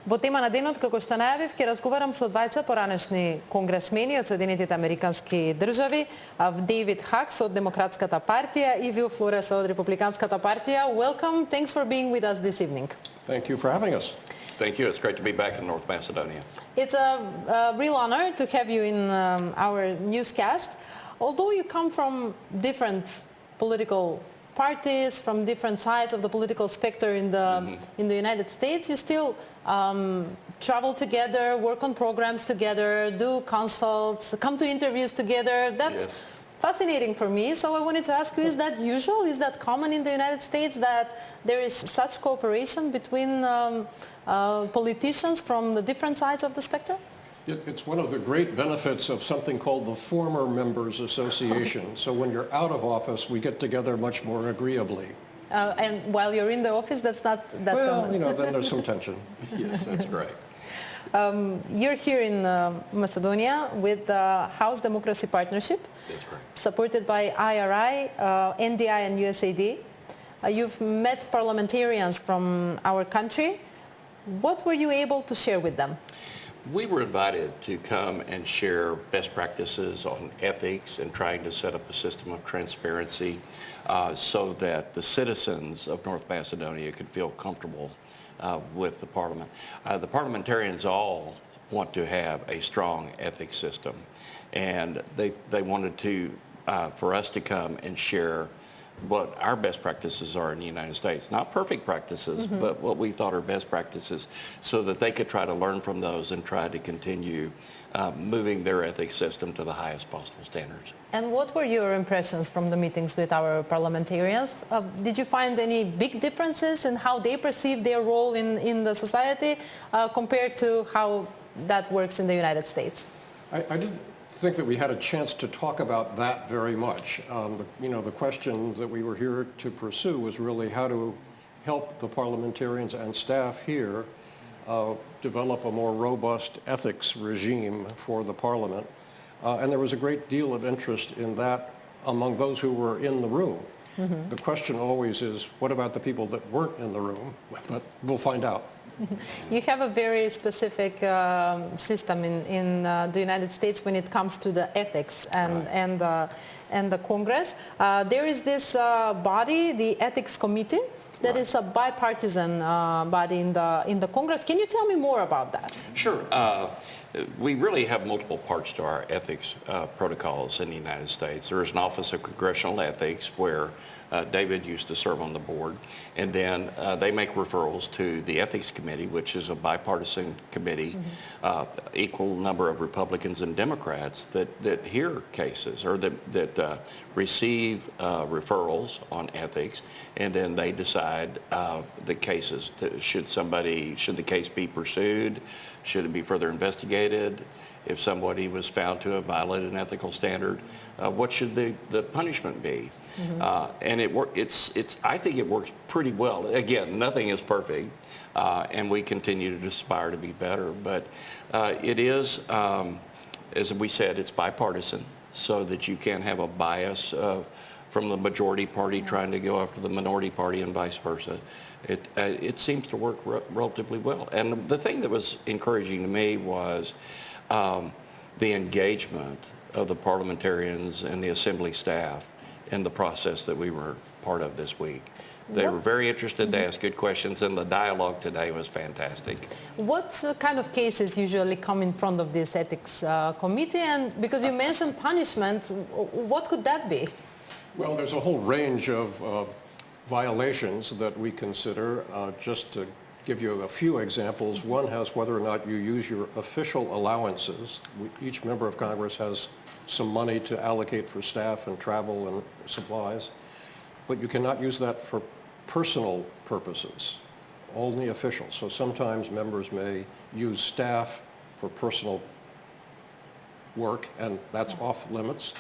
Во тема на денот, како што најавив, ќе разговарам со двајца поранешни конгресмени од Соединетите Американски држави, Дејвид Хагс од Демократската партија и Бил Флорес од Републиканската партија. Welcome. Thanks for being with us this evening. Thank you for having us. Thank you. It's great to be back in North Macedonia. It's a real honor to have you in our newscast. Although you come from different political parties, from different sides of the political spectrum in the United States, you still travel together, work on programs together, do consults, come to interviews together. That's fascinating for me. So I wanted to ask you, is that usual? Is that common in the United States that there is such cooperation between politicians from the different sides of the spectrum? It's one of the great benefits of something called the Former Members Association. So when you're out of office, we get together much more agreeably. And while you're in the office, that's not that well, you know, then there's some tension. Yes, that's correct. You're here in Macedonia with the House Democracy Partnership, That's correct. supported by IRI, NDI, and USAID. You've met parliamentarians from our country. What were you able to share with them? We were invited to come and share best practices on ethics and trying to set up a system of transparency so that the citizens of North Macedonia could feel comfortable with the parliament. The parliamentarians all want to have a strong ethics system, and they wanted to for us to come and share what our best practices are in the United States. Not perfect practices, but what we thought are best practices, so that they could try to learn from those and try to continue moving their ethics system to the highest possible standards. And what were your impressions from the meetings with our parliamentarians? Did you find any big differences in how they perceive their role in the society compared to how that works in the United States? I didn't think that we had a chance to talk about that very much. The question that we were here to pursue was really how to help the parliamentarians and staff here develop a more robust ethics regime for the parliament. And there was a great deal of interest in that among those who were in the room. The question always is, what about the people that weren't in the room? But we'll find out. You have a very specific system in the United States when it comes to the ethics and the Congress. There is this body, the Ethics Committee, that is a bipartisan body in the Congress. Can you tell me more about that? Sure. We really have multiple parts to our ethics protocols in the United States. There is an Office of Congressional Ethics where David used to serve on the board, and then they make referrals to the Ethics Committee, which is a bipartisan committee, equal number of Republicans and Democrats that hear cases or that receive referrals on ethics, and then they decide the cases. Should the case be pursued? Should it be further investigated? If somebody was found to have violated an ethical standard, what should the punishment be? And I think it works pretty well. Again, nothing is perfect, and we continue to aspire to be better. But it is, as we said, it's bipartisan, so that you can't have a bias from the majority party trying to go after the minority party and vice versa. It seems to work relatively well. And the thing that was encouraging to me was the engagement of the parliamentarians and the assembly staff in the process that we were part of this week. They were very interested to ask good questions, and the dialogue today was fantastic. What kind of cases usually come in front of this ethics committee? And because you mentioned punishment, what could that be? Well, there's a whole range of violations that we consider. Just to give you a few examples, one has whether or not you use your official allowances. Each member of Congress has some money to allocate for staff and travel and supplies, but you cannot use that for personal purposes, only official. So sometimes members may use staff for personal work, and that's off limits.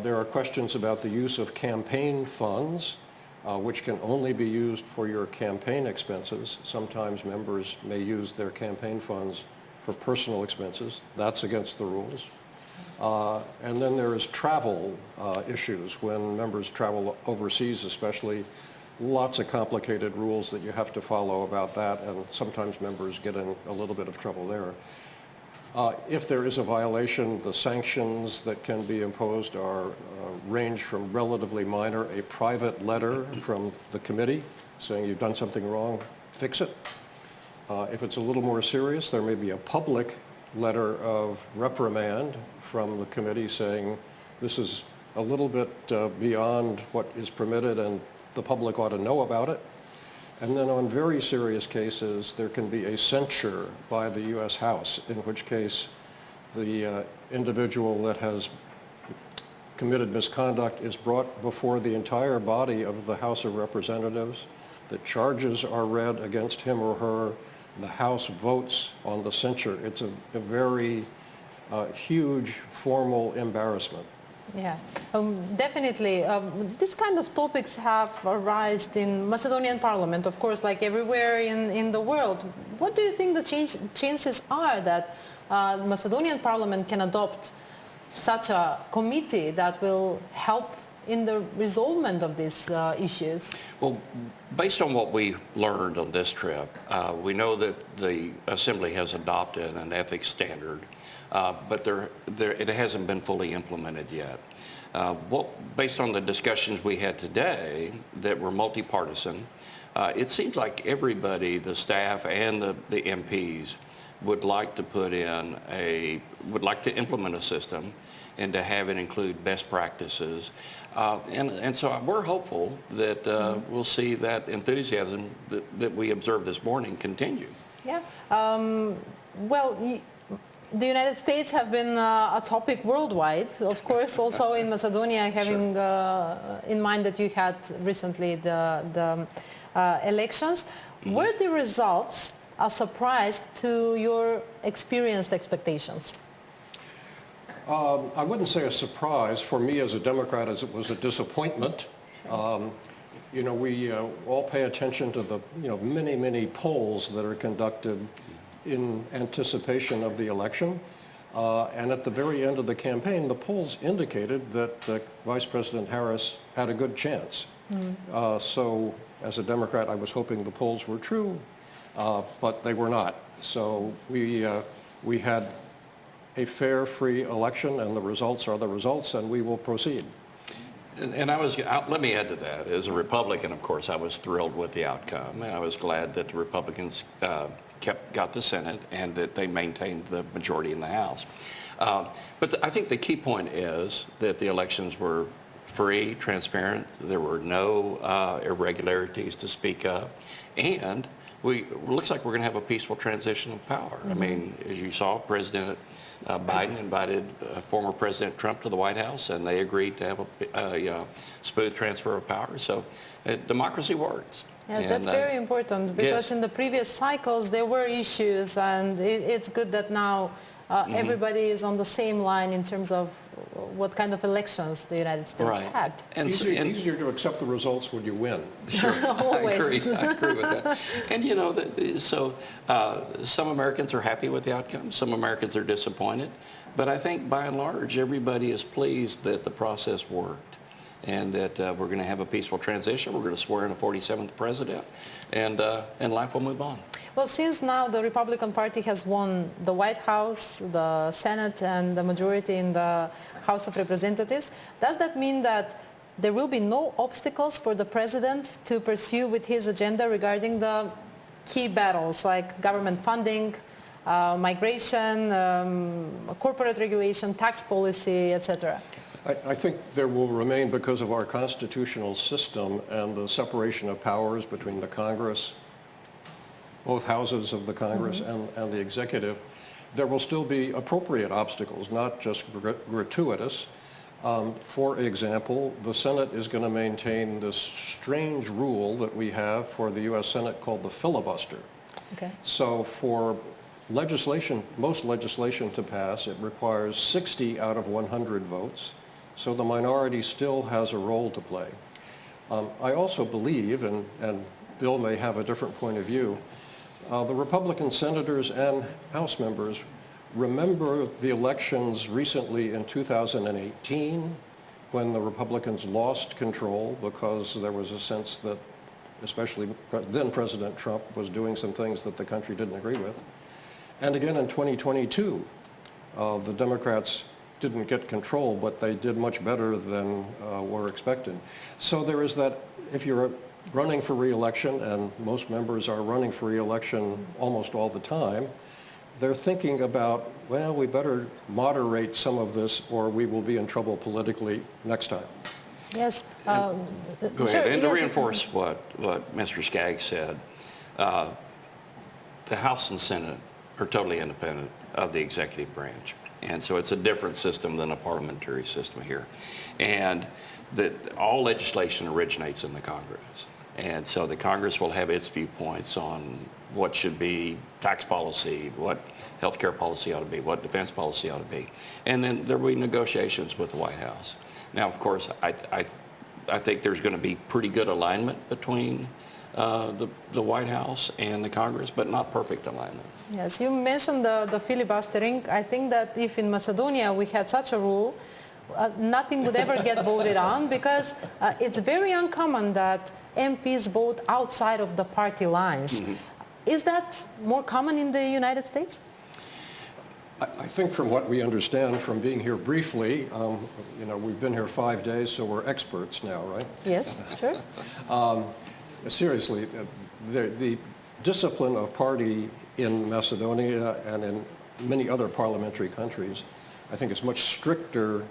There are questions about the use of campaign funds, which can only be used for your campaign expenses. Sometimes members may use their campaign funds for personal expenses. That's against the rules. And then there is travel issues when members travel overseas, especially. lots of complicated rules that you have to follow about that, and sometimes members get in a little bit of trouble there. If there is a violation, the sanctions that can be imposed range from relatively minor, a private letter from the committee saying you've done something wrong, fix it. If it's a little more serious, there may be a public letter of reprimand from the committee saying this is a little bit beyond what is permitted and the public ought to know about it. And then on very serious cases, there can be a censure by the U.S. House, in which case the individual that has committed misconduct is brought before the entire body of the House of Representatives. The charges are read against him or her. The House votes on the censure. It's a very huge formal embarrassment. Yeah, definitely. These kind of topics have arisen in Macedonian parliament, of course, like everywhere in the world. What do you think the chances are that Macedonian parliament can adopt such a committee that will help in the resolvement of these issues? Well, based on what we learned on this trip, we know that the Assembly has adopted an ethics standard, but it hasn't been fully implemented yet. Based on the discussions we had today that were multi-partisan, it seems like everybody, the staff and the MPs, would like to implement a system and to have it include best practices. And so we're hopeful that we'll see that enthusiasm that we observed this morning continue. Yeah. The United States have been a topic worldwide, of course, also in Macedonia, having in mind that you had recently the elections. Were the results a surprise to your experienced expectations? I wouldn't say a surprise. For me as a Democrat, as it was a disappointment. We all pay attention to the many, many polls that are conducted in anticipation of the election. And at the very end of the campaign, the polls indicated that Vice President Harris had a good chance. So as a Democrat, I was hoping the polls were true, but they were not. So we had a fair, free election, and the results are the results, and we will proceed. And let me add to that. As a Republican, of course, I was thrilled with the outcome. I was glad that the Republicans got the Senate and that they maintained the majority in the House. But I think the key point is that the elections were free, transparent. There were no irregularities to speak of. And it looks like we're going to have a peaceful transition of power. I mean, as you saw, President Biden invited former President Trump to the White House, and they agreed to have a smooth transfer of power. So democracy works. Yes, that's very important, because in the previous cycles there were issues, and it's good that now everybody is on the same line in terms of what kind of elections the United States had. And easier to accept the results when you win. Sure, Always. I agree with that. And some Americans are happy with the outcome, some Americans are disappointed, but I think by and large everybody is pleased that the process worked, and that we're going to have a peaceful transition. We're going to swear in a 47th president, and life will move on. Well, since now the Republican Party has won the White House, the Senate, and the majority in the House of Representatives, does that mean that there will be no obstacles for the president to pursue with his agenda regarding the key battles like government funding, migration, corporate regulation, tax policy, etc.? I think there will remain, because of our constitutional system and the separation of powers between the Congress, both houses of the Congress and the executive, there will still be appropriate obstacles, not just gratuitous. For example, the Senate is going to maintain this strange rule that we have for the U.S. Senate called the filibuster. Okay. So for legislation, most legislation to pass, it requires 60 out of 100 votes. So the minority still has a role to play. I also believe, and Bill may have a different point of view, the Republican senators and House members remember the elections recently in 2018 when the Republicans lost control because there was a sense that especially then President Trump, was doing some things that the country didn't agree with. And again in 2022, the Democrats didn't get control, but they did much better than were expected. So there is that, if you're running for re-election, and most members are running for re-election almost all the time, they're thinking about, well, we better moderate some of this or we will be in trouble politically next time. Yes. Go ahead. Sure, And to yes. reinforce what Mr. Skaggs said, the House and Senate are totally independent of the executive branch. And so it's a different system than a parliamentary system here. And that all legislation originates in the Congress. And so the Congress will have its viewpoints on what should be tax policy, what healthcare policy ought to be, what defense policy ought to be. And then there will be negotiations with the White House. Now, of course, I think there's going to be pretty good alignment between the White House and the Congress, but not perfect alignment. Yes, you mentioned the filibustering. I think that if in Macedonia we had such a rule, nothing would ever get voted on, because it's very uncommon that MPs vote outside of the party lines. Mm-hmm. Is that more common in the United States? I think from what we understand from being here briefly, we've been here 5 days, so we're experts now, right? Yes, sure. Seriously, the discipline of party in Macedonia and in many other parliamentary countries, I think is much stricter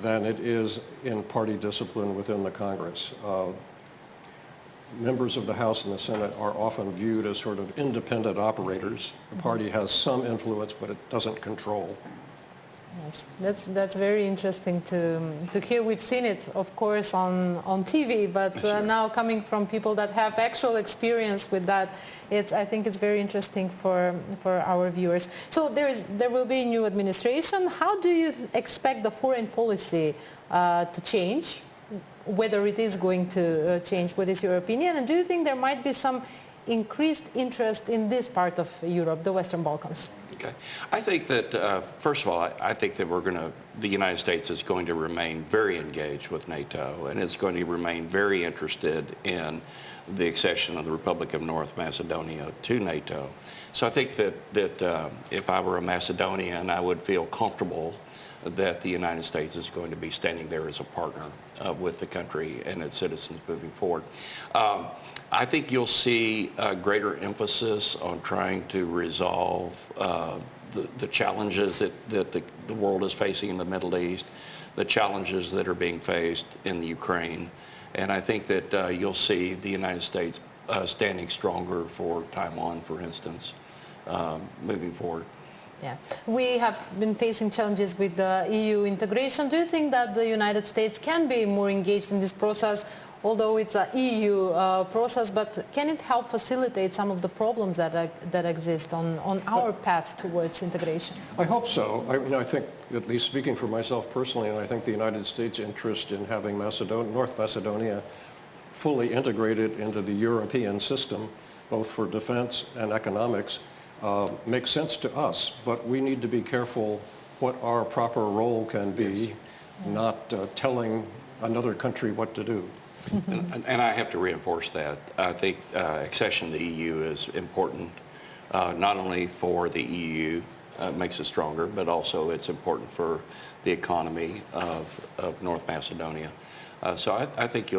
than it is in party discipline within the Congress. Members of the House and the Senate are often viewed as sort of independent operators. The party has some influence, but it doesn't control. Yes, that's very interesting to hear. We've seen it, of course, on TV, but now coming from people that have actual experience with that, I think it's very interesting for our viewers. So there will be a new administration. How do you expect the foreign policy to change? Whether it is going to change, what is your opinion? And do you think there might be some increased interest in this part of Europe, the Western Balkans? Okay. I think that, first of all, I think that the United States is going to remain very engaged with NATO, and it's going to remain very interested in the accession of the Republic of North Macedonia to NATO. So I think that if I were a Macedonian, I would feel comfortable that the United States is going to be standing there as a partner with the country and its citizens moving forward. I think you'll see a greater emphasis on trying to resolve the challenges that the world is facing in the Middle East, the challenges that are being faced in the Ukraine. And I think that you'll see the United States standing stronger for Taiwan, for instance, moving forward. Yeah, we have been facing challenges with the EU integration. Do you think that the United States can be more engaged in this process, although it's an EU process, but can it help facilitate some of the problems that exist on our path towards integration? I hope so. I think, at least speaking for myself personally, and I think the United States' interest in having North Macedonia fully integrated into the European system, both for defense and economics, makes sense to us, but we need to be careful what our proper role can be, not telling another country what to do. And I have to reinforce that. I think accession to the EU is important, not only for the EU, makes it stronger, but also it's important for the economy of North Macedonia. So I think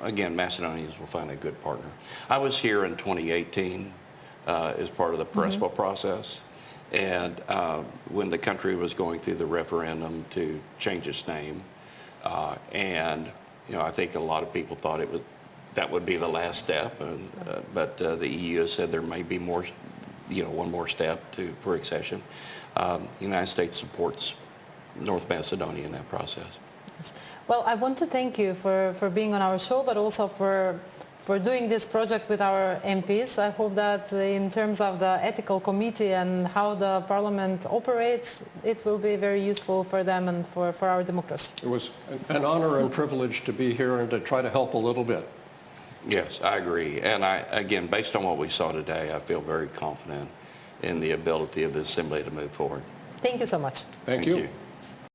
again, Macedonians will find a good partner. I was here in 2018 as part of the Prespa process, and when the country was going through the referendum to change its name, and I think a lot of people thought that would be the last step, but the EU said there may be more, one more step for accession. The United States supports North Macedonia in that process. Yes. Well, I want to thank you for being on our show, but also for doing this project with our MPs. I hope that in terms of the ethical committee and how the parliament operates, it will be very useful for them and for our democracy. It was an honor and privilege to be here and to try to help a little bit. Yes, I agree. And again, based on what we saw today, I feel very confident in the ability of the Assembly to move forward. Thank you so much. Thank you.